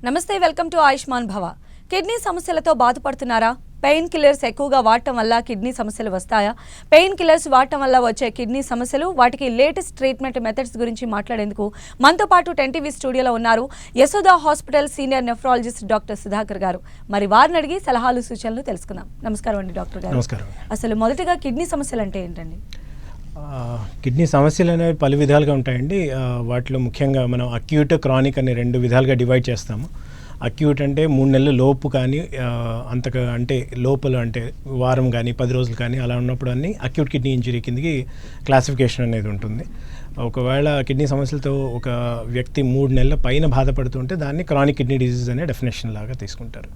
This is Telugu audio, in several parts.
నమస్తే, వెల్కమ్ టు ఆయుష్మాన్ భవ. కిడ్నీ సమస్యలతో బాధపడుతున్నారా? పెయిన్ కిల్లర్స్ ఎక్కువగా వాడటం వల్ల కిడ్నీ సమస్యలు వస్తాయా? పెయిన్ కిల్లర్స్ వాడటం వల్ల వచ్చే కిడ్నీ సమస్యలు, వాటికి లేటెస్ట్ ట్రీట్మెంట్ మెథడ్స్ గురించి మాట్లాడేందుకు మనతో పాటు 10TV స్టూడియోలో ఉన్నారు Yashoda hospital senior nephrologist doctor Sudhakar గారు. మరి వారిని అడిగి సలహాలు సూచనలు తెలుసుకుందాం. నమస్కారం అండి డాక్టర్ గారు. నమస్కారం. అసలు మొదటిగా కిడ్నీ సమస్యలు అంటే ఏంటండి? కిడ్నీ సమస్యలు అనేవి పలు విధాలుగా ఉంటాయండి. వాటిలో ముఖ్యంగా మనం అక్యూట్, క్రానిక్ అనే రెండు విధాలుగా డివైడ్ చేస్తాము. అక్యూట్ అంటే 3 నెలల లోపు కానీ అంతగా అంటే లోపల అంటే వారం కానీ 10 రోజులు కానీ అలా ఉన్నప్పుడు అన్ని అక్యూట్ కిడ్నీ ఇంజరీ కిందకి క్లాసిఫికేషన్ అనేది ఉంటుంది. ఒకవేళ కిడ్నీ సమస్యలతో ఒక వ్యక్తి 3 నెలల పైన బాధపడుతుంటే దాన్ని క్రానిక్ కిడ్నీ డిజీజ్ అనే డెఫినేషన్ లాగా తీసుకుంటారు.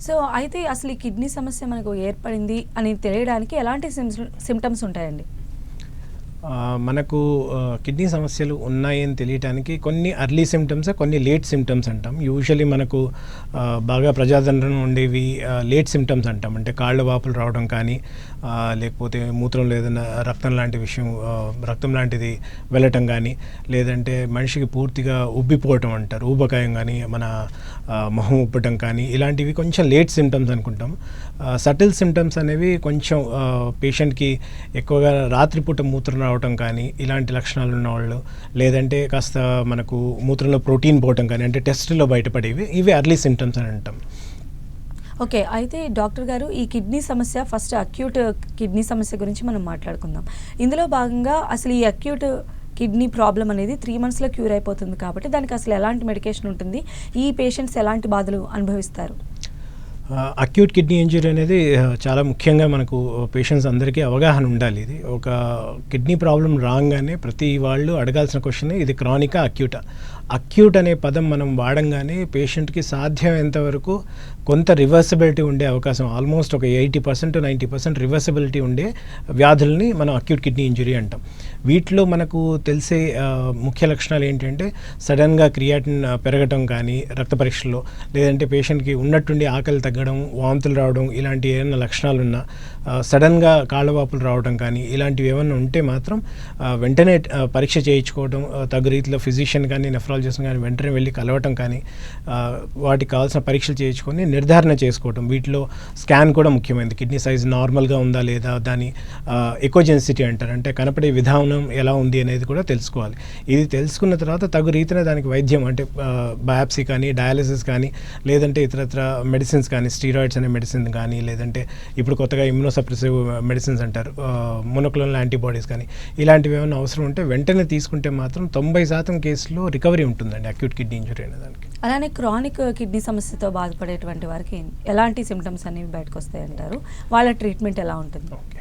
సో అయితే అసలు ఈ కిడ్నీ సమస్య మనకు ఏర్పడింది అని తెలియడానికి ఎలాంటి సిమ్టమ్స్ ఉంటాయండి? మనకు కిడ్నీ సమస్యలు ఉన్నాయని తెలియటానికి కొన్ని ఎర్లీ సిమ్టమ్స్, కొన్ని లేట్ సిమ్టమ్స్ అంటాం. యూజువల్లీ మనకు బాగా ప్రజాదరణ ఉండేవి లేట్ సిమ్టమ్స్ అంటాం. అంటే కాళ్ళ వాపులు రావడం కానీ, లేకపోతే మూత్రంలో ఏదైనా రక్తం లాంటిది వెళ్ళటం కానీ, లేదంటే మనిషికి పూర్తిగా ఉబ్బిపోవటం అంటారు, ఊబకాయం కానీ, మన మొహం ఉబ్బటం కానీ, ఇలాంటివి కొంచెం లేట్ సిమ్టమ్స్ అనుకుంటాం. సటిల్ సిమ్టమ్స్ అనేవి కొంచెం పేషెంట్కి ఎక్కువగా రాత్రిపూట మూత్రం రావటం కానీ, ఇలాంటి లక్షణాలు ఉన్నవాళ్ళు, లేదంటే కాస్త మనకు మూత్రంలో ప్రోటీన్ పోవటం కానీ, అంటే టెస్ట్లో బయటపడేవి, ఇవి ఎర్లీ సిమ్టమ్స్ అని అంటాం. ఓకే, అయితే డాక్టర్ గారు, ఈ కిడ్నీ సమస్య ఫస్ట్ అక్యూట్ కిడ్నీ సమస్య గురించి మనం మాట్లాడుకుందాం. ఇందులో భాగంగా అసలు ఈ అక్యూట్ కిడ్నీ ప్రాబ్లం అనేది 3 monthsలో క్యూర్ అయిపోతుంది కాబట్టి దానికి అసలు ఎలాంటి మెడికేషన్ ఉంటుంది? ఈ పేషెంట్స్ ఎలాంటి బాధలు అనుభవిస్తారు? అక్యూట్ కిడ్నీ ఇంజరీ అనేది చాలా ముఖ్యంగా మనకు పేషెంట్స్ అందరికీ అవగాహన ఉండాలి. ఇది ఒక కిడ్నీ ప్రాబ్లం రాగానే ప్రతి వాళ్ళు అడగాల్సిన క్వశ్చన్, ఇది క్రానికా అక్యూటా? అక్యూట్ అనే పదం మనం వాడంగానే పేషెంట్కి సాధ్యమైనంత వరకు కొంత రివర్సిబిలిటీ ఉండే అవకాశం, ఆల్మోస్ట్ ఒక 80% to 90% రివర్సిబిలిటీ ఉండే వ్యాధుల్ని మనం అక్యూట్ కిడ్నీ ఇంజరీ అంటాం. వీటిలో మనకు తెలిసే ముఖ్య లక్షణాలు ఏంటంటే సడన్గా క్రియాటిన్ పెరగటం కానీ రక్త పరీక్షల్లో, లేదంటే పేషెంట్కి ఉన్నట్టుండి ఆకలి తగ్గడం, వాంతులు రావడం, ఇలాంటి ఏమైనా లక్షణాలు ఉన్నా, సడన్గా కాళ్ళవాపులు రావడం కానీ, ఇలాంటివి ఏమైనా ఉంటే మాత్రం వెంటనే పరీక్ష చేయించుకోవడం, తగు రీతిలో ఫిజిషియన్ కానీ నెఫ్రాలజిస్ట్ కానీ వెంటనే వెళ్ళి కలవటం కానీ, వాటికి కావాల్సిన పరీక్షలు చేయించుకొని నిర్ధారణ చేసుకోవటం. వీటిలో స్కాన్ కూడా ముఖ్యమైనది. కిడ్నీ సైజ్ నార్మల్గా ఉందా లేదా, దాని ఎకోజెన్సిటీ అంటారు, అంటే కనపడే విధానం ఎలా ఉంది అనేది కూడా తెలుసుకోవాలి. ఇది తెలుసుకున్న తర్వాత తగు రీతిన దానికి వైద్యం, అంటే బయాప్సీ కానీ, డయాలసిస్ కానీ, లేదంటే ఇతరత్ర మెడిసిన్స్ కానీ, స్టీరాయిడ్స్ అనే మెడిసిన్ కానీ, లేదంటే ఇప్పుడు కొత్తగా ఇమ్యూనోసప్రెసివ్ మెడిసిన్స్ అంటారు, మోనోక్లోనల్ యాంటీబాడీస్ కానీ, ఇలాంటివి ఏమైనా అవసరం ఉంటే వెంటనే తీసుకుంటే మాత్రం 90% కేసులో రికవరీ ఉంటుందండి అక్యూట్ కిడ్నీ ఇంజరీ అనే దానికి. అలానే క్రానిక్ కిడ్నీ సమస్యతో బాధపడేటువంటి వారికి ఎలాంటి సిమ్టమ్స్ అనేవి బయటకు వస్తాయి అంటారు? వాళ్ళ ట్రీట్మెంట్ ఎలా ఉంటుంది? ఓకే,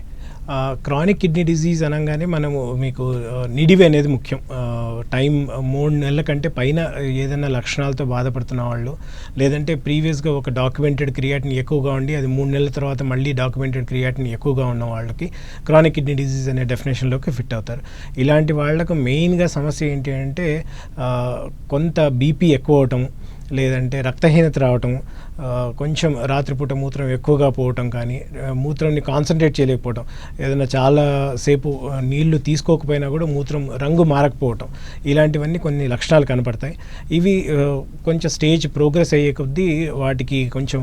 క్రానిక్ కిడ్నీ డిజీజ్ అనగానే మనము మీకు నిడివి అనేది ముఖ్యం. టైం 3 నెలల కంటే పైన ఏదైనా లక్షణాలతో బాధపడుతున్న వాళ్ళు, లేదంటే ప్రీవియస్గా ఒక డాక్యుమెంటెడ్ క్రియాటిన్ ఎక్కువగా ఉండి అది 3 నెలల తర్వాత మళ్ళీ డాక్యుమెంటెడ్ క్రియాటిన్ ఎక్కువగా ఉన్న వాళ్ళకి క్రానిక్ కిడ్నీ డిజీజ్ అనే డెఫినేషన్లోకి ఫిట్ అవుతారు. ఇలాంటి వాళ్ళకు మెయిన్గా సమస్య ఏంటి అంటే కొంత బీపీ ఎక్కువ అవటం, లేదంటే రక్తహీనత రావటం, కొంచెం రాత్రిపూట మూత్రం ఎక్కువగా పోవటం కానీ, మూత్రాన్ని కాన్సన్ట్రేట్ చేయలేకపోవటం, ఏదైనా చాలా సేపు నీళ్లు తీసుకోకపోయినా కూడా మూత్రం రంగు మారకపోవటం, ఇలాంటివన్నీ కొన్ని లక్షణాలు కనపడతాయి. ఇవి కొంచెం స్టేజ్ ప్రోగ్రెస్ అయ్యే కొద్దీ వాటికి కొంచెం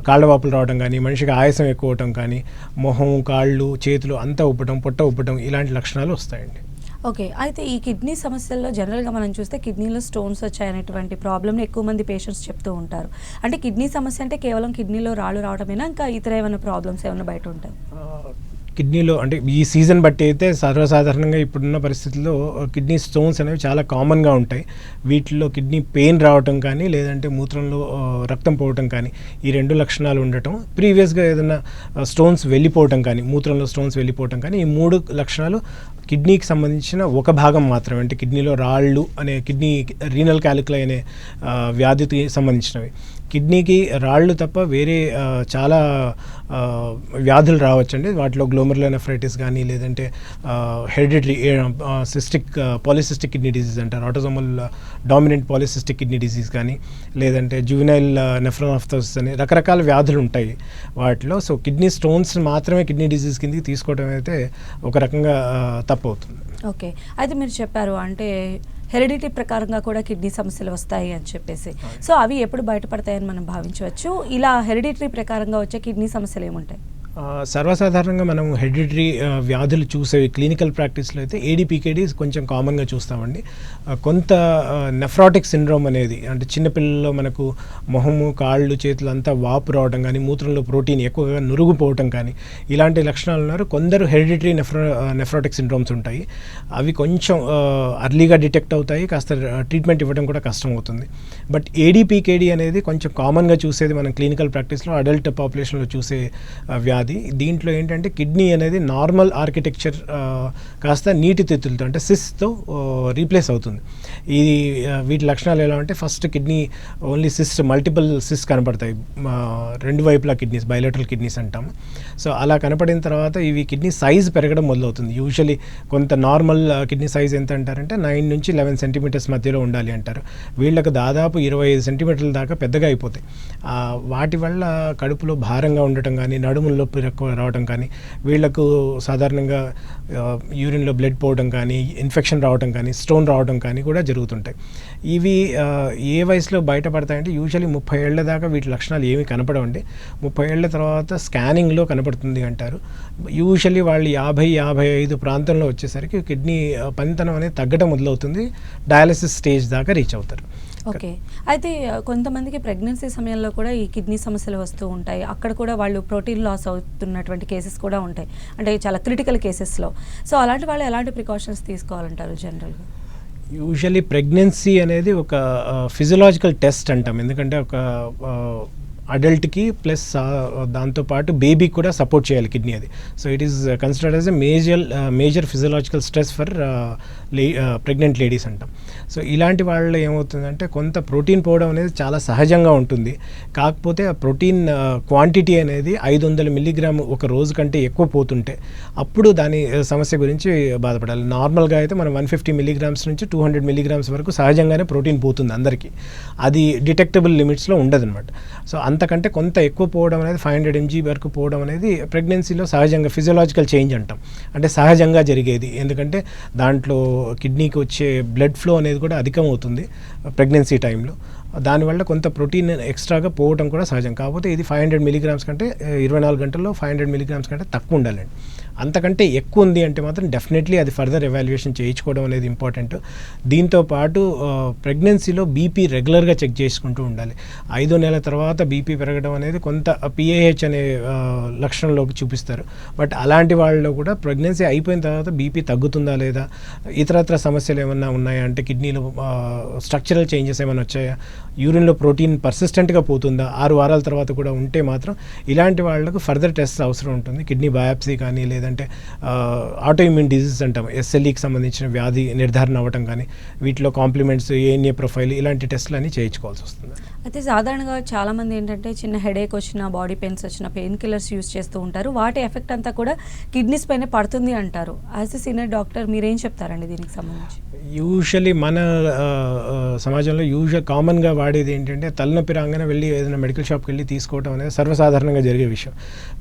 కాళ్ళవాపులు రావడం కానీ, మనిషికి ఆయాసం ఎక్కువ అవటం కానీ, మొహం, కాళ్ళు, చేతులు అంతా ఉబ్బటం, పొట్ట ఉబ్బటం, ఇలాంటి లక్షణాలు వస్తాయండి. ఓకే, అయితే ఈ కిడ్నీ సమస్యల్లో జనరల్గా మనం చూస్తే కిడ్నీలో స్టోన్స్ వచ్చాయనేటువంటి ప్రాబ్లమ్ని ఎక్కువ మంది పేషెంట్స్ చెప్తూ ఉంటారు. అంటే కిడ్నీ సమస్య అంటే కేవలం కిడ్నీలో రాళ్ళు రావడమేనా, ఇంకా ఇతర ఏమైనా ప్రాబ్లమ్స్ ఏమైనా బయట ఉంటాయి? కిడ్నీలో అంటే ఈ సీజన్ బట్టి అయితే సర్వసాధారణంగా ఇప్పుడున్న పరిస్థితుల్లో కిడ్నీ స్టోన్స్ అనేవి చాలా కామన్గా ఉంటాయి. వీటిల్లో కిడ్నీ పెయిన్ రావటం కానీ, లేదంటే మూత్రంలో రక్తం పోవటం కానీ, ఈ 2 లక్షణాలు ఉండటం, ప్రీవియస్గా ఏదైనా స్టోన్స్ వెళ్ళిపోవటం కానీ, మూత్రంలో స్టోన్స్ వెళ్ళిపోవటం కానీ, ఈ 3 లక్షణాలు కిడ్నీకి సంబంధించిన ఒక భాగం మాత్రమే. అంటే కిడ్నీలో రాళ్ళు అనే కిడ్నీ రీనల్ క్యాలిక్యులై అనే వ్యాధికి సంబంధించినవి. కిడ్నీకి రాళ్ళు తప్ప వేరే చాలా వ్యాధులు రావచ్చండి. వాటిలో గ్లోమెరులోనెఫ్రైటిస్ కానీ, లేదంటే హెరిడిటరీ పాలిసిస్టిక్ కిడ్నీ డిసీజ్ అంటారు, autosomal dominant polycystic kidney disease కానీ, లేదంటే జువెనైల్ నెఫ్రోనాఫ్థోసిస్ అని రకరకాల వ్యాధులు ఉంటాయి వాటిలో. సో కిడ్నీ స్టోన్స్ మాత్రమే కిడ్నీ డిసీజ్ కిందకి తీసుకోవడం అయితే ఒక రకంగా తప్పు అవుతుంది. ఓకే, అయితే మీరు చెప్పారు అంటే హెరిడిటీ ప్రకారంగా కూడా కిడ్నీ సమస్యలు వస్తాయి అని చెప్పేసి. సో అవి ఎప్పుడు బయటపడతాయని మనం భావించవచ్చు? ఇలా హెరిడిటరీ ప్రకారంగా వచ్చే కిడ్నీ సమస్యలు ఏముంటాయి? సర్వసాధారణంగా మనం హెరిడిటరీ వ్యాధులు చూసే క్లినికల్ ప్రాక్టీస్లో అయితే ఏడీపీకేడీ కొంచెం కామన్గా చూస్తామండి. కొంత నెఫ్రాటిక్ సిండ్రోమ్ అనేది, అంటే చిన్నపిల్లల్లో మనకు మొహము, కాళ్ళు, చేతులు అంతా వాపు రావడం కానీ, మూత్రంలో ప్రోటీన్ ఎక్కువగా నురుగుపోవటం కానీ, ఇలాంటి లక్షణాలు ఉన్నారు. కొందరు హెరిడిటరీ నెఫ్రాటిక్ సిండ్రోమ్స్ ఉంటాయి. అవి కొంచెం అర్లీగా డిటెక్ట్ అవుతాయి, కాస్త ట్రీట్మెంట్ ఇవ్వడం కూడా కష్టం అవుతుంది. బట్ ఏడీపీకేడీ అనేది కొంచెం కామన్గా చూసేది మనం క్లినికల్ ప్రాక్టీస్లో అడల్ట్ పాపులేషన్లో చూసే వ్యాధి. దీంట్లో ఏంటంటే కిడ్నీ అనేది నార్మల్ ఆర్కిటెక్చర్ కాస్త నీటి తెత్తులతో, అంటే సిస్తో రీప్లేస్ అవుతుంది. ఇది వీటి లక్షణాలు ఎలా అంటే, first kidney only cyst, multiple cyst కనపడతాయి రెండు వైపులా కిడ్నీస్, బైలేటరల్ కిడ్నీస్ అంటాము. సో అలా కనపడిన తర్వాత ఇవి కిడ్నీ సైజ్ పెరగడం మొదలవుతుంది. యూజువలీ కొంత నార్మల్ కిడ్నీ సైజ్ ఎంత అంటారంటే 9 నుంచి 11 సెంటీమీటర్స్ మధ్యలో ఉండాలి అంటారు. వీళ్ళకు దాదాపు 25 సెంటీమీటర్ల దాకా పెద్దగా అయిపోతాయి. వాటి వల్ల కడుపులో భారంగా ఉండటం కానీ, నడుముల్లో ఎక్కువ రావడం కానీ, వీళ్లకు సాధారణంగా యూరిన్లో బ్లడ్ పోవడం కానీ, ఇన్ఫెక్షన్ రావడం కానీ, స్టోన్ రావడం కానీ కూడా జరుగుతుంటాయి. ఇవి ఏ వయసులో బయటపడతాయంటే యూజువలీ 30 ఏళ్ల దాకా వీటి లక్షణాలు ఏమీ కనపడవండి. 30 ఏళ్ల తర్వాత స్కానింగ్లో కనపడుతుంది అంటారు. యూజువలీ వాళ్ళు 50-55 ప్రాంతంలో వచ్చేసరికి కిడ్నీ పనితనం అనేది తగ్గడం మొదలవుతుంది. డయాలసిస్ స్టేజ్ దాకా రీచ్ అవుతారు. ఓకే. అయితే కొంతమందికి ప్రెగ్నెన్సీ సమయంలో కూడా ఈ కిడ్నీ సమస్యలు వస్తూ ఉంటాయి. అక్కడ కూడా వాళ్ళు ప్రోటీన్ లాస్ అవుతున్నటువంటి కేసెస్ కూడా ఉంటాయి, అంటే చాలా క్రిటికల్ కేసెస్లో. సో అలాంటి వాళ్ళు ఎలాంటి ప్రికాషన్స్ తీసుకోవాలంటారు జనరల్గా? యూజువల్లీ ప్రెగ్నెన్సీ అనేది ఒక ఫిజియలాజికల్ టెస్ట్ అంటాం. ఎందుకంటే ఒక అడల్ట్కి ప్లస్ దాంతోపాటు బేబీకి కూడా సపోర్ట్ చేయాలి కిడ్నీ అది. So it is considered as a major physiological stress for pregnant ladies అంటాం. సో ఇలాంటి వాళ్ళు ఏమవుతుందంటే, కొంత ప్రోటీన్ పోవడం అనేది చాలా సహజంగా ఉంటుంది. కాకపోతే ఆ ప్రోటీన్ క్వాంటిటీ అనేది 500 మిల్లీగ్రామ్ ఒక రోజు కంటే ఎక్కువ పోతుంటే అప్పుడు దాని సమస్య గురించి బాధపడాలి. నార్మల్గా అయితే మనం 150 మిల్లీగ్రామ్స్ నుంచి 200 మిల్లీగ్రామ్స్ వరకు సహజంగానే ప్రోటీన్ పోతుంది అందరికీ. అది డిటెక్టబుల్ లిమిట్స్లో ఉండదన్నమాట. సో అంతకంటే కొంత ఎక్కువ పోవడం అనేది 500 mg వరకు పోవడం అనేది ప్రెగ్నెన్సీలో సహజంగా ఫిజియలాజికల్ చేంజ్ అంటాం, అంటే సహజంగా జరిగేది. ఎందుకంటే దాంట్లో కిడ్నీకి వచ్చే బ్లడ్ ఫ్లో అనేది కూడా అధికమవుతుంది ప్రెగ్నెన్సీ టైంలో. దానివల్ల కొంత ప్రోటీన్ ఎక్స్ట్రాగా పోవడం కూడా సహజం. కాకపోతే ఇది 500 మిల్లీగ్రామ్స్ కంటే 24 గంటల్లో 500 మిల్లీగ్రామ్స్ కంటే తక్కువ ఉండాలండి. అంతకంటే ఎక్కువ ఉంది అంటే మాత్రం డెఫినెట్లీ అది ఫర్దర్ ఎవాల్యుయేషన్ చేయించుకోవడం అనేది ఇంపార్టెంట్. దీంతో పాటు ప్రెగ్నెన్సీలో బీపీ రెగ్యులర్గా చెక్ చేసుకుంటూ ఉండాలి. 5వ నెల తర్వాత బీపీ పెరగడం అనేది కొంత పిఏహెచ్ అనే లక్షణంలోకి చూపిస్తారు. బట్ అలాంటి వాళ్ళలో కూడా ప్రెగ్నెన్సీ అయిపోయిన తర్వాత బీపీ తగ్గుతుందా లేదా, ఇతరత్ర సమస్యలు ఏమన్నా ఉన్నాయా, అంటే కిడ్నీలో స్ట్రక్చరల్ చేంజెస్ ఏమైనా వచ్చాయా, యూరిన్లో ప్రోటీన్ పర్సిస్టెంట్గా పోతుందా 6 వారాల తర్వాత కూడా ఉంటే మాత్రం ఇలాంటి వాళ్ళకు ఫర్దర్ టెస్ట్ అవసరం ఉంటుంది. కిడ్నీ బయాప్సీ కానీ, లేదంటే ఆటో ఇమ్యూన్ డిజీజ్ అంటాం, ఎస్ఎల్ఈకి సంబంధించిన వ్యాధి నిర్ధారణ అవ్వటం కానీ, వీటిలో కాంప్లిమెంట్స్, ఏఎన్ఏ ప్రొఫైల్, ఇలాంటి టెస్టులు అన్నీ చేయించుకోవాల్సి వస్తుంది. అయితే సాధారణంగా చాలామంది ఏంటంటే చిన్న హెడేక్ వచ్చినా, బాడీ పెయిన్స్ వచ్చినా పెయిన్ కిల్లర్స్ యూజ్ చేస్తూ ఉంటారు. వాటి ఎఫెక్ట్ అంతా కూడా కిడ్నీస్ పైన పడుతుంది అంటారు. యాజ్ ఎ సీనియర్ డాక్టర్ మీరేం చెప్తారండి దీనికి సంబంధించి? యూజువలీ మన సమాజంలో కామన్గా వాడేది ఏంటంటే, తలనొప్పి రాగానే వెళ్ళి ఏదైనా మెడికల్ షాప్కి వెళ్ళి తీసుకోవడం అనేది సర్వసాధారణంగా జరిగే విషయం.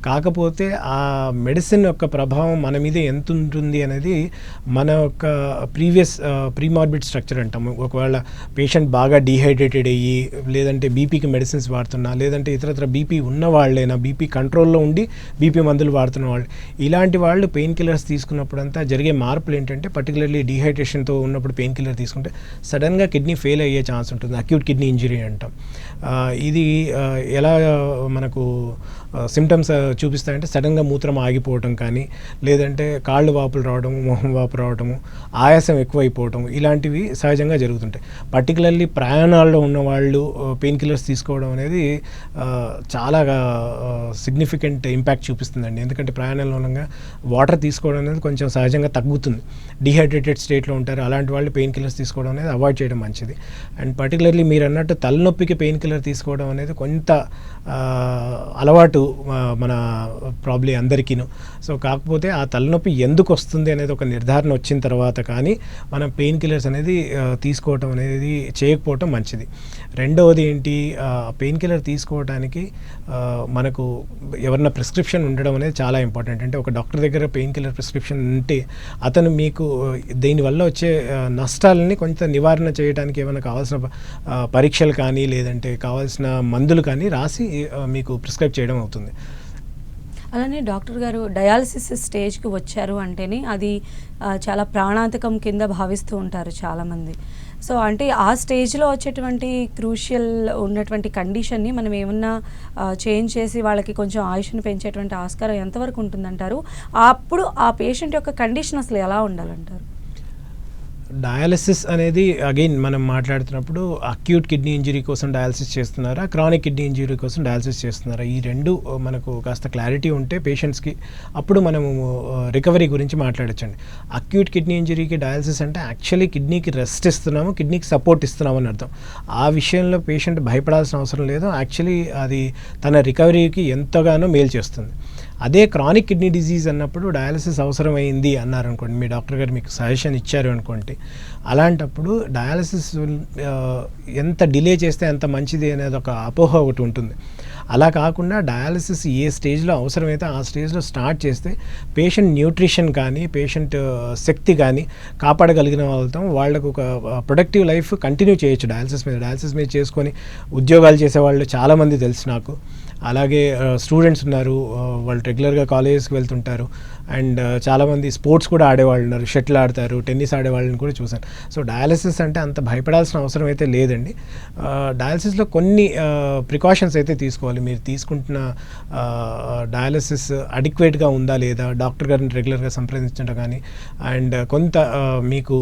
కాకపోతే ఆ మెడిసిన్ యొక్క ప్రభావం మన మీద ఎంత ఉంటుంది అనేది మన యొక్క ప్రీమార్బిడ్ స్ట్రక్చర్ అంటాము. ఒకవేళ పేషెంట్ బాగా డీహైడ్రేటెడ్ అయ్యి, లేదంటే బీపీకి మెడిసిన్స్ వాడుతున్నా, లేదంటే ఇతరత్ర బీపీ ఉన్న వాళ్ళైనా, బీపీ కంట్రోల్లో ఉండి బీపీ మందులు వాడుతున్న వాళ్ళు, ఇలాంటి వాళ్ళు పెయిన్ కిల్లర్స్ తీసుకున్నప్పుడంతా జరిగే మార్పులు ఏంటంటే, పర్టికులర్లీ డీహైడ్రేషన్తో ఉన్నప్పుడు పెయిన్ కిల్లర్ తీసుకుంటే సడన్గా కిడ్నీ ఫెయిల్ అయ్యే ఛాన్స్ ఉంటుంది. అక్యూట్ కిడ్నీ ఇంజరీ అంటాం. ఇది ఎలా మనకు సిమ్టమ్స్ చూపిస్తాయంటే, సడన్గా మూత్రం ఆగిపోవటం కానీ, లేదంటే కాళ్ళు వాపులు రావడము, మొహం వాపు రావడము, ఆయాసం ఎక్కువైపోవటం, ఇలాంటివి సహజంగా జరుగుతుంటాయి. పర్టికులర్లీ ప్రయాణాల్లో ఉన్న వాళ్ళు పెయిన్ కిల్లర్స్ తీసుకోవడం అనేది చాలా సిగ్నిఫికెంట్ ఇంపాక్ట్ చూపిస్తుందండి. ఎందుకంటే ప్రయాణంలో ఉండగా వాటర్ తీసుకోవడం అనేది కొంచెం సహజంగా తగ్గుతుంది. డీహైడ్రేటెడ్ స్టేట్లో ఉంటారు, అలాంటి వాళ్ళు పెయిన్ కిల్లర్స్ తీసుకోవడం అనేది అవాయిడ్ చేయడం మంచిది. అండ్ పర్టికులర్లీ మీరు అన్నట్టు తలనొప్పికి పెయిన్ కిల్లర్ తీసుకోవడం అనేది కొంత అలవాటు అలవాటు మన ప్రాబ్లీ అందరికీను. సో కాకపోతే ఆ తలనొప్పి ఎందుకు వస్తుంది అనేది ఒక నిర్ధారణ వచ్చిన తర్వాత కానీ మనం పెయిన్ కిల్లర్స్ అనేది తీసుకోవటం అనేది చేయకపోవటం మంచిది. రెండవది ఏంటి, పెయిన్ కిల్లర్ తీసుకోవడానికి మనకు ఎవరన్నా ప్రిస్క్రిప్షన్ ఉండడం అనేది చాలా ఇంపార్టెంట్. అంటే ఒక డాక్టర్ దగ్గర పెయిన్ కిల్లర్ ప్రిస్క్రిప్షన్ ఉంటే అతను మీకు దీనివల్ల వచ్చే నష్టాలని కొంత నివారణ చేయడానికి ఏమైనా కావాల్సిన పరీక్షలు కానీ లేదంటే కావాల్సిన మందులు కానీ రాసి మీకు ప్రిస్క్రైబ్ చేయడం అవుతుంది. అలానే డాక్టర్ గారు, డయాలసిస్ స్టేజ్కి వచ్చారు అంటేనే అది చాలా ప్రాణాంతకం కింద భావిస్తూ ఉంటారు చాలామంది. సో అంటే ఆ స్టేజ్లో వచ్చేటువంటి క్రూషియల్ ఉన్నటువంటి కండిషన్ని మనం ఏమన్నా చేంజ్ చేసి వాళ్ళకి కొంచెం ఆయుష్ని పెంచేటువంటి ఆస్కారం ఎంతవరకు ఉంటుందంటారు? అప్పుడు ఆ పేషెంట్ యొక్క కండిషన్ అసలు ఎలా ఉండాలంటారు? డయాలసిస్ అనేది అగైన్ మనం మాట్లాడుతున్నప్పుడు అక్యూట్ కిడ్నీ ఇంజరీ కోసం డయాలసిస్ చేస్తున్నారా, క్రానిక్ కిడ్నీ ఇంజరీ కోసం డయాలసిస్ చేస్తున్నారా, ఈ రెండు మనకు కాస్త క్లారిటీ ఉంటే పేషెంట్స్కి అప్పుడు మనము రికవరీ గురించి మాట్లాడచ్చండి. అక్యూట్ కిడ్నీ ఇంజరీకి డయాలసిస్ అంటే యాక్చువల్లీ కిడ్నీకి రెస్ట్ ఇస్తున్నాము, కిడ్నీకి సపోర్ట్ ఇస్తున్నాము అని అర్థం. ఆ విషయంలో పేషెంట్ భయపడాల్సిన అవసరం లేదు. యాక్చువల్లీ అది తన రికవరీకి ఎంతగానో మేలు చేస్తుంది. అదే క్రానిక్ కిడ్నీ డిజీజ్ అన్నప్పుడు డయాలసిస్ అవసరమైంది అన్నారనుకోండి, మీ డాక్టర్ గారు మీకు సజెషన్ ఇచ్చారు అనుకోండి, అలాంటప్పుడు డయాలసిస్ ఎంత డిలే చేస్తే ఎంత మంచిది అనేది ఒక అపోహ ఒకటి ఉంటుంది. అలా కాకుండా డయాలసిస్ ఏ స్టేజ్లో అవసరమైతే ఆ స్టేజ్లో స్టార్ట్ చేస్తే పేషెంట్ న్యూట్రిషన్ కానీ పేషెంట్ శక్తి కానీ కాపాడగలిగిన వాళ్ళకు ఒక ప్రొడక్టివ్ లైఫ్ కంటిన్యూ చేయొచ్చు డయాలసిస్ మీద చేసుకొని ఉద్యోగాలు చేసేవాళ్ళు చాలామంది తెలుసు నాకు. అలాగే స్టూడెంట్స్ ఉన్నారు, వాళ్ళు రెగ్యులర్గా కాలేజెస్కి వెళ్తుంటారు. అండ్ చాలామంది స్పోర్ట్స్ కూడా ఆడేవాళ్ళు ఉన్నారు, షటిల్ ఆడతారు, టెన్నిస్ ఆడేవాళ్ళని కూడా చూశాను. సో డయాలసిస్ అంటే అంత భయపడాల్సిన అవసరం అయితే లేదండి. డయాలసిస్లో కొన్ని ప్రికాషన్స్ అయితే తీసుకోవాలి. మీరు తీసుకుంటున్న డయాలసిస్ అడిక్వేట్గా ఉందా లేదా, డాక్టర్ గారిని రెగ్యులర్గా సంప్రదించడం కానీ, అండ్ కొంత మీకు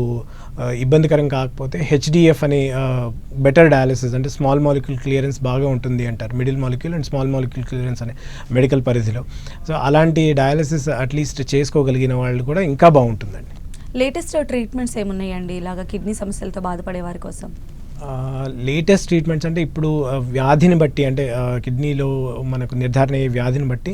ఇబ్బందికరం కాకపోతే హెచ్డిఎఫ్ అనే బెటర్ డయాలసిస్ అంటే స్మాల్ మాలిక్యూల్ క్లియరెన్స్ బాగా ఉంటుంది అంటారు, middle molecule and small molecule clearance అనే మెడికల్ పరిధిలో. సో అలాంటి డయాలసిస్ అట్లీస్ట్ చేసుకోగలిగిన వాళ్ళు కూడా ఇంకా బాగుంటుందండి. లేటెస్ట్ ట్రీట్మెంట్స్ ఏమున్నాయండి ఇలాగ కిడ్నీ సమస్యలతో బాధపడే వారి కోసం? లేటెస్ట్ ట్రీట్మెంట్స్ అంటే ఇప్పుడు వ్యాధిని బట్టి, అంటే కిడ్నీలో మనకు నిర్ధారణ అయ్యే వ్యాధిని బట్టి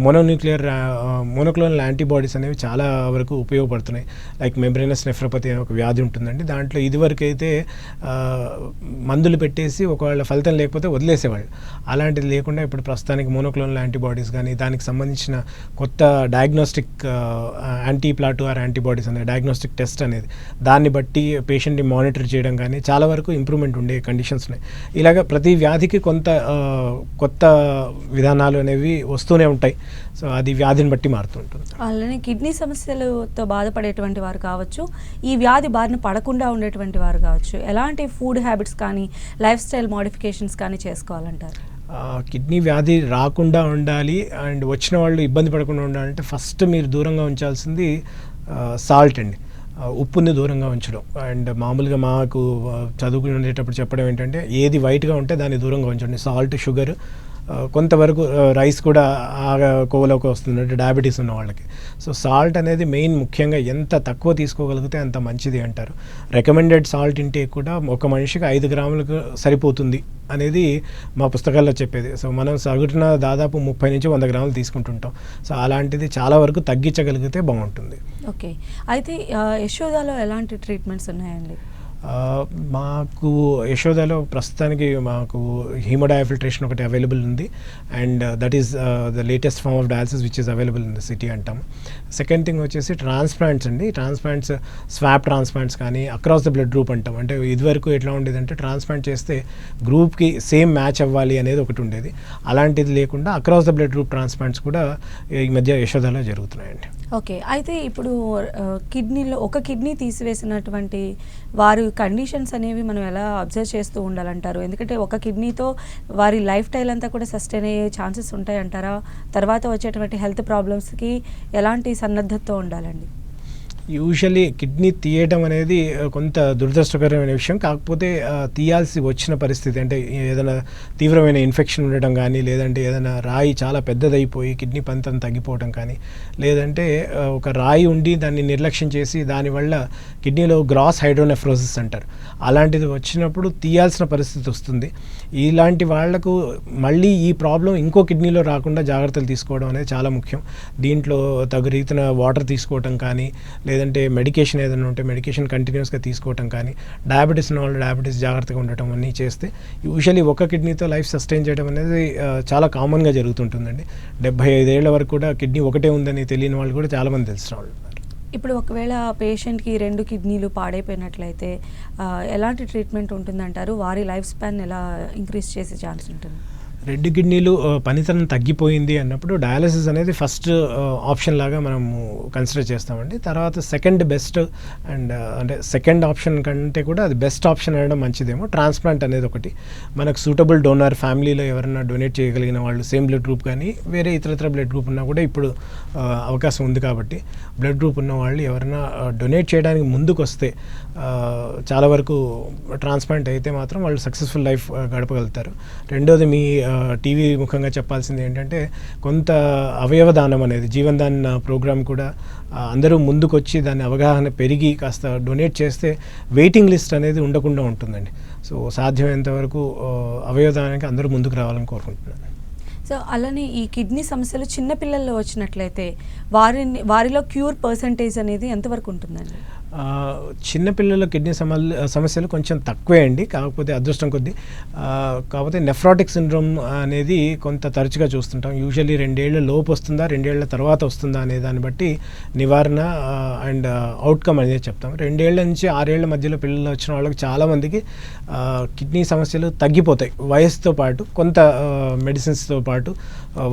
మోనోక్లోనల్ యాంటీబాడీస్ అనేవి చాలా వరకు ఉపయోగపడుతున్నాయి. లైక్ మెంబ్రేనస్ నెఫ్రోపతి అనే ఒక వ్యాధి ఉంటుందండి. దాంట్లో ఇదివరకు అయితే మందులు పెట్టేసి ఒకవేళ ఫలితం లేకపోతే వదిలేసేవాళ్ళు. అలాంటిది లేకుండా ఇప్పుడు ప్రస్తుతానికి మోనోక్లోనల్ యాంటీబాడీస్ కానీ దానికి సంబంధించిన కొత్త డయాగ్నోస్టిక్ యాంటీప్లాటోఆర్ యాంటీబాడీస్ అనే డయాగ్నోస్టిక్ టెస్ట్ అనేది, దాన్ని బట్టి పేషెంట్ని మానిటర్ చేయడం కానీ చాలా వరకు ఇంప్రూవ్మెంట్ ఉండే కండిషన్స్ ఉన్నాయి. ఇలాగ ప్రతి వ్యాధికి కొత్త విధానాలు అనేవి వస్తూనే ఉంటాయి. సో అది వ్యాధిని బట్టి మారుతుంటుంది. అలానే కిడ్నీ సమస్యలతో బాధపడేటువంటి వారు కావచ్చు, ఈ వ్యాధి బారిన పడకుండా ఉండేటువంటి వారు కావచ్చు, ఎలాంటి ఫుడ్ హ్యాబిట్స్ కానీ లైఫ్ స్టైల్ మోడిఫికేషన్స్ కానీ చేసుకోవాలంటారు? కిడ్నీ వ్యాధి రాకుండా ఉండాలి అండ్ వచ్చిన వాళ్ళు ఇబ్బంది పడకుండా ఉండాలంటే ఫస్ట్ మీరు దూరంగా ఉంచాల్సింది సాల్ట్ అండి. ఉప్పుని దూరంగా ఉంచడం. అండ్ మామూలుగా మాకు చదువుకుని ఉండేటప్పుడు చెప్పడం ఏంటంటే ఏది వైట్గా ఉంటే దాన్ని దూరంగా ఉంచండి. సాల్ట్, షుగర్, కొంతవరకు రైస్ కూడా కోవలోకి వస్తుంది, అంటే డయాబెటీస్ ఉన్న వాళ్ళకి. సో సాల్ట్ అనేది మెయిన్, ముఖ్యంగా ఎంత తక్కువ తీసుకోగలిగితే అంత మంచిది అంటారు. రికమెండెడ్ సాల్ట్ ఇంటేక్ కూడా ఒక మనిషికి 5 గ్రాములకు సరిపోతుంది అనేది మా పుస్తకాల్లో చెప్పేది. సో మనం సగటున దాదాపు 30 నుంచి 100 గ్రాములు తీసుకుంటుంటాం. సో అలాంటిది చాలా వరకు తగ్గించగలిగితే బాగుంటుంది. ఓకే, అయితే యశోదాలో ఎలాంటి ట్రీట్మెంట్స్ ఉన్నాయండి? మాకు యశోదాలో ప్రస్తుతానికి మాకు హీమోడయాఫిల్ట్రేషన్ ఒకటి అవైలబుల్ ఉంది. And that is the latest form of dialysis which is available in the city అంటాం. సెకండ్ థింగ్ వచ్చేసి ట్రాన్స్ప్లాంట్స్ అండి. ట్రాన్స్ప్లాంట్స్, స్వాప్ ట్రాన్స్ప్లాంట్స్ కానీ అక్రాస్ ద బ్లడ్ గ్రూప్ అంటాం. అంటే ఇదివరకు ఎట్లా ఉండేదంటే ట్రాన్స్ప్లాంట్ చేస్తే గ్రూప్కి సేమ్ మ్యాచ్ అవ్వాలి అనేది ఒకటి ఉండేది. అలాంటిది లేకుండా across the blood group transplants కూడా ఈ మధ్య యశోదాలో జరుగుతున్నాయండి. ఓకే, అయితే ఇప్పుడు కిడ్నీలో ఒక కిడ్నీ తీసివేసినటువంటి వారి కండిషన్స్ అనేవి మనం ఎలా అబ్జర్వ్ చేస్తూ ఉండాలంటారు? ఎందుకంటే ఒక కిడ్నీతో వారి లైఫ్ స్టైల్ అంతా కూడా సస్టైన్ అయ్యే ఛాన్సెస్ ఉంటాయంటారా? తర్వాత వచ్చేటువంటి హెల్త్ ప్రాబ్లమ్స్కి ఎలాంటి సన్నద్ధతతో ఉండాలండి? యూజువల్లీ కిడ్నీ తీయడం అనేది కొంత దురదృష్టకరమైన విషయం. కాకపోతే తీయాల్సి వచ్చిన పరిస్థితి అంటే ఏదైనా తీవ్రమైన ఇన్ఫెక్షన్ ఉండడం కానీ, లేదంటే ఏదైనా రాయి చాలా పెద్దదైపోయి కిడ్నీ పంతం తగ్గిపోవడం కానీ, లేదంటే ఒక రాయి ఉండి దాన్ని నిర్లక్ష్యం చేసి దానివల్ల కిడ్నీలో గ్రాస్ హైడ్రోనెఫ్రోసిస్ అంటారు, అలాంటిది వచ్చినప్పుడు తీయాల్సిన పరిస్థితి వస్తుంది. ఇలాంటి వాళ్లకు మళ్ళీ ఈ ప్రాబ్లం ఇంకో కిడ్నీలో రాకుండా జాగ్రత్తలు తీసుకోవడం అనేది చాలా ముఖ్యం. దీంట్లో తగు రీతిన వాటర్ తీసుకోవటం కానీ, లేదంటే మెడికేషన్ ఏదైనా ఉంటే మెడికేషన్ కంటిన్యూస్గా తీసుకోవటం కానీ, డయాబెటీస్ ఉన్న వాళ్ళు డయాబెటీస్ జాగ్రత్తగా ఉండటం అన్నీ చేస్తే యూజువల్లీ ఒక కిడ్నీతో లైఫ్ సస్టైన్ చేయడం అనేది చాలా కామన్గా జరుగుతుంటుందండి. 75 ఏళ్ల వరకు కూడా కిడ్నీ ఒకటే ఉందని తెలియని వాళ్ళు కూడా చాలామంది తెలిసిన వాళ్ళు ఉన్నారు. ఇప్పుడు ఒకవేళ పేషెంట్కి 2 కిడ్నీలు పాడైపోయినట్లయితే ఎలాంటి ట్రీట్మెంట్ ఉంటుందంటారు? వారి లైఫ్ స్పాన్ ఎలా ఇంక్రీజ్ చేసే ఛాన్స్ ఉంటుంది? 2 కిడ్నీలు పనితనం తగ్గిపోయింది అన్నప్పుడు డయాలసిస్ అనేది ఫస్ట్ ఆప్షన్ లాగా మనము కన్సిడర్ చేస్తామండి. తర్వాత సెకండ్ బెస్ట్ అండ్ అంటే సెకండ్ ఆప్షన్ కంటే కూడా అది బెస్ట్ ఆప్షన్ అనడం మంచిదేమో ట్రాన్స్ప్లాంట్ అనేది ఒకటి. మనకు సూటబుల్ డోనర్ ఫ్యామిలీలో ఎవరైనా డొనేట్ చేయగలిగిన వాళ్ళు సేమ్ బ్లడ్ గ్రూప్ కానీ వేరే ఇతరత్ర బ్లడ్ గ్రూప్ ఉన్నా కూడా ఇప్పుడు అవకాశం ఉంది. కాబట్టి బ్లడ్ గ్రూప్ ఉన్న వాళ్ళు ఎవరైనా డొనేట్ చేయడానికి ముందుకు వస్తే చాలా వరకు ట్రాన్స్ప్లాంట్ అయితే మాత్రం వాళ్ళు సక్సెస్ఫుల్ లైఫ్ గడపగలుగుతారు. రెండోది మీ టీవీ ముఖంగా చెప్పాల్సింది ఏంటంటే కొంత అవయవ దానం అనేది జీవన్దాన్ ప్రోగ్రామ్ కూడా అందరూ ముందుకొచ్చి దాని అవగాహన పెరిగి కాస్త డొనేట్ చేస్తే వెయిటింగ్ లిస్ట్ అనేది ఉండకుండా ఉంటుందండి. సో సాధ్యమైనంత వరకు అవయవదానానికి అందరూ ముందుకు రావాలని కోరుకుంటున్నాను. సో అలానే ఈ కిడ్నీ సమస్యలు చిన్నపిల్లల్లో వచ్చినట్లయితే వారిలో క్యూర్ పర్సంటేజ్ అనేది ఎంతవరకు ఉంటుందండి? చిన్నపిల్లల కిడ్నీ సమస్యలు కొంచెం తక్కువే అండి. కాకపోతే అదృష్టం కొద్దీ కాకపోతే నెఫ్రాటిక్ సిండ్రోమ్ అనేది కొంత తరచుగా చూస్తుంటాం. యూజువల్లీ 2 ఏళ్ల లోపు వస్తుందా 2 ఏళ్ల తర్వాత వస్తుందా అనే దాన్ని బట్టి నివారణ అండ్ అవుట్కమ్ అనేది చెప్తాం. 2 ఏళ్ల నుంచి 6 ఏళ్ల మధ్యలో పిల్లలు వచ్చిన వాళ్ళకి చాలామందికి కిడ్నీ సమస్యలు తగ్గిపోతాయి. వయసుతో పాటు కొంత మెడిసిన్స్తో పాటు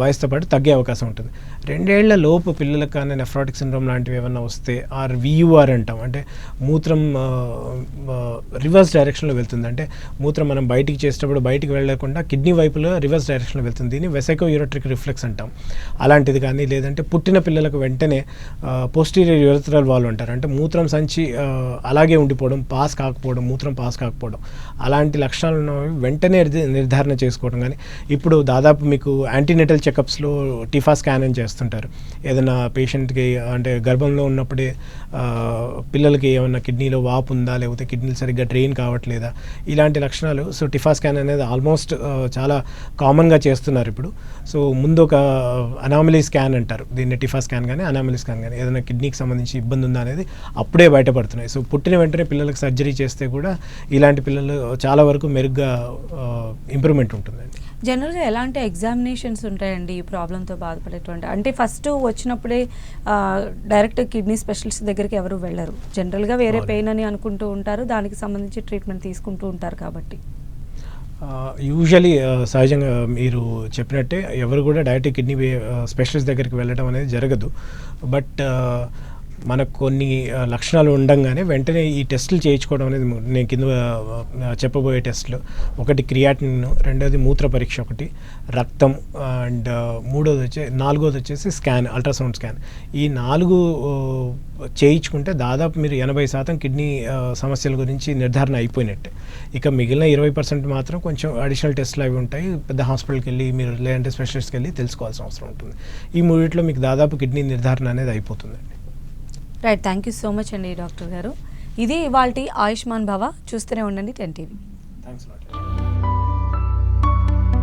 వయసుతో పాటు తగ్గే అవకాశం ఉంటుంది. 2 ఏళ్ల లోపు పిల్లలకు కానీ నెఫ్రాటిక్ సిండ్రోమ్ లాంటివి ఏమన్నా వస్తే VUR అంటాం, అంటే మూత్రం రివర్స్ డైరెక్షన్లో వెళ్తుంది. అంటే మూత్రం మనం బయటికి చేసేటప్పుడు బయటికి వెళ్ళకుండా కిడ్నీ వైపులో రివర్స్ డైరెక్షన్లో వెళ్తుంది. దీన్ని వెసైకో యూరెట్రిక్ రిఫ్లెక్స్ అంటాం. అలాంటిది కానీ లేదంటే పుట్టిన పిల్లలకు వెంటనే పోస్టీరియర్ యూరెథ్రల్ వాల్వ్ అంటారు, అంటే మూత్రం సంచి అలాగే ఉండిపోవడం, మూత్రం పాస్ కాకపోవడం, అలాంటి లక్షణాలు ఉన్నవి వెంటనే నిర్ధారణ చేసుకోవడం. కానీ ఇప్పుడు దాదాపు మీకు యాంటీనెటల్ చెకప్స్లో టిఫా స్కాన్ అని చేస్తుంటారు. ఏదైనా పేషెంట్కి అంటే గర్భంలో ఉన్నప్పుడే పిల్లలకి ఏమన్నా కిడ్నీలో వాపు ఉందా, లేకపోతే కిడ్నీలు సరిగ్గా డ్రైన్ కావట్లేదా, ఇలాంటి లక్షణాలు. సో టిఫా స్కాన్ అనేది ఆల్మోస్ట్ చాలా కామన్గా చేస్తున్నారు ఇప్పుడు. సో ముందు ఒక అనామలీ స్కాన్ అంటారు దీన్ని, టిఫా స్కాన్ కానీ అనామలీ స్కాన్ కానీ, ఏదైనా కిడ్నీకి సంబంధించి ఇబ్బంది ఉందా అనేది అప్పుడే బయటపడుతున్నాయి. సో పుట్టిన వెంటనే పిల్లలకు సర్జరీ చేస్తే కూడా ఇలాంటి పిల్లలు చాలా వరకు మెరుగ్గా ఇంప్రూవ్మెంట్ ఉంటుందండి. జనరల్గా ఎలాంటి ఎగ్జామినేషన్స్ ఉంటాయండి ఈ ప్రాబ్లంతో బాధపడేటువంటి? అంటే ఫస్ట్ వచ్చినప్పుడే డైరెక్ట్ కిడ్నీ స్పెషలిస్ట్ దగ్గరికి ఎవరు వెళ్ళరు, జనరల్గా వేరే పెయిన్ అని అనుకుంటూ ఉంటారు, దానికి సంబంధించి ట్రీట్మెంట్ తీసుకుంటూ ఉంటారు. కాబట్టి యూజువలీ సహజంగా మీరు చెప్పినట్టే ఎవరు కూడా డైరెక్ట్ కిడ్నీ స్పెషలిస్ట్ దగ్గరికి వెళ్ళడం అనేది జరగదు. బట్ మనకు కొన్ని లక్షణాలు ఉండంగానే వెంటనే ఈ టెస్టులు చేయించుకోవడం అనేది నేను కింద చెప్పబోయే టెస్టులు. ఒకటి క్రియాటిన్, రెండోది మూత్ర పరీక్ష, ఒకటి రక్తం, అండ్ నాలుగోది వచ్చేసి స్కాన్, అల్ట్రాసౌండ్ స్కాన్. ఈ 4 చేయించుకుంటే దాదాపు మీరు 80% కిడ్నీ సమస్యల గురించి నిర్ధారణ అయిపోయినట్టే. ఇక మిగిలిన 20% మాత్రం కొంచెం అడిషనల్ టెస్ట్లు అవి ఉంటాయి. పెద్ద హాస్పిటల్కి వెళ్ళి మీరు లేదంటే స్పెషలిస్ట్కి వెళ్ళి తెలుసుకోవాల్సిన అవసరం ఉంటుంది. ఈ 3 మీకు దాదాపు కిడ్నీ నిర్ధారణ అనేది అయిపోతుందండి. Right, thank you so much అండి డాక్టర్ గారు. ఇది ఇవాల్టి ఆయుష్మాన్ భవ. చూస్తూనే ఉండండి 10 TV. థ్యాంక్స్.